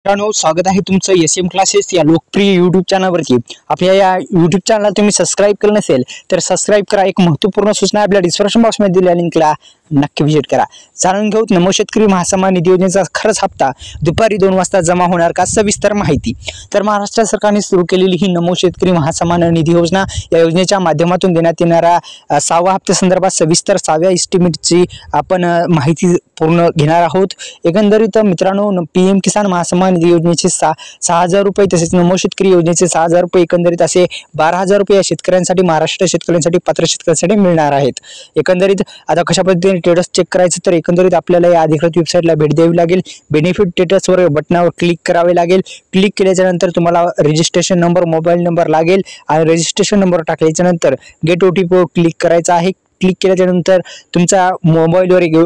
मित्रांनो, स्वागत आहे तुमचं एसएम क्लासेस या लोकप्रिय यूट्यूब चॅनलवरती। आपल्या या यूट्यूब चॅनलला तुम्ही सबस्क्राइब केलं नसेल तर सबस्क्राइब करा। एक महत्त्वपूर्ण सूचना आपल्या डिस्क्रिप्शन बॉक्समध्ये दिलेल्या लिंकला नक्की विजिट करा। जाणून घेऊ नमो शेतकरी महासन्मान निधी योजनेचा खरंच हप्ता दुपारी 2 वाजता जमा होणार का, सविस्तर माहिती। तर महाराष्ट्र सरकारने सुरू केलेली ही नमो शेतकरी महासन्मान निधी योजना या योजनेच्या माध्यमातून देण्यात येणारा 6व्या हप्त्यासंदर्भात सविस्तर 6व्या एस्टिमेटची आपण माहिती पूर्ण घेणार आहोत। एकंदरीत मित्रांनो, पीएम किसान महासन्मान निधी योजनेचे 6,000 रुपये तसेच नमो शेतकरी योजनेचे 6,000 रुपये एकंदरीत असे 12,000 रुपये या शेतकऱ्यांसाठी, महाराष्ट्र शेतकऱ्यांसाठी, पात्र शेतकऱ्यांसाठी मिळणार आहेत। एकंदरीत आता कशा पद्धतीने स्टेटस चेक करायचं तर एकंदरीत आपल्याला या अधिकृत वेबसाईटला भेट द्यावी लागेल। बेनिफिट स्टेटसवर बटनावर क्लिक करावे लागेल। क्लिक केल्याच्या नंतर तुम्हाला रजिस्ट्रेशन नंबर, मोबाईल नंबर लागेल आणि रजिस्ट्रेशन नंबर टाकल्याच्या नंतर गेट ओटीपीवर क्लिक करायचं आहे। क्लिक केल्याच्या नंतर तुमच्या मोबाईलवर एक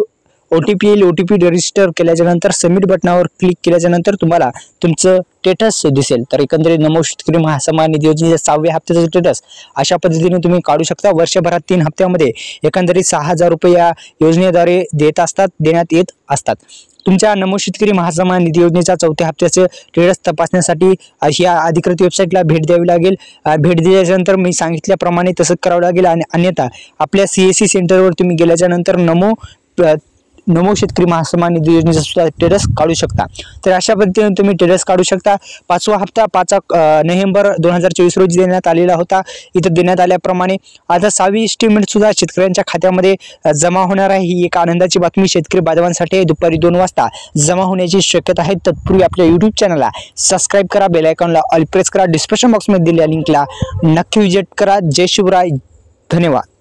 ओटीपी येईल। ओटीपी रजिस्टर केल्याच्या नंतर सबमिट बटनावर क्लिक केल्याच्या नंतर तुम्हाला तुमचं स्टेटस दिसेल। तर एकंदरीत नमो शेतकरी महासन्मान निधी योजनेच्या 6व्या हप्त्याचं स्टेटस अशा पद्धतीने तुम्ही काढू शकता। वर्षभरात 3 हप्त्यामध्ये एकंदरीत 6,000 रुपये या योजनेद्वारे देण्यात येत असतात। तुमच्या नमो शेतकरी महासन्मान निधी योजनेच्या 4थ्या हप्त्याचे स्टेटस तपासण्यासाठी या अधिकृत वेबसाईटला भेट द्यावी लागेल। भेट दिल्यानंतर मी सांगितल्याप्रमाणे तसंच करावं लागेल आणि अन्यथा आपल्या सीएससी सेंटरवर तुम्ही गेल्याच्या नंतर नमो शेतकरी महासन्मान निधी योजनेचा सुद्धा स्टेटस काढू शकता। तर अशा पद्धतीने तुम्ही स्टेटस काढू शकता। 5वा हप्ता 5 नोव्हेंबर 2024 रोजी देण्यात आलेला होता। इथं देण्यात आल्याप्रमाणे आता 6वी एस्टिमेट सुद्धा शेतकऱ्यांच्या खात्यामध्ये जमा होणार आहे। ही एक आनंदाची बातमी शेतकरी बांधवांसाठी दुपारी 2 वाजता जमा होण्याची शक्यता आहे। तत्पूर्वी आपल्या यूट्यूब चॅनलला सबस्क्राइब करा, बेल आयकॉनला ऑल प्रेस करा, डिस्क्रिप्शन बॉक्समध्ये दिलेल्या लिंकला नक्की विजिट करा। जय शिवराय, धन्यवाद।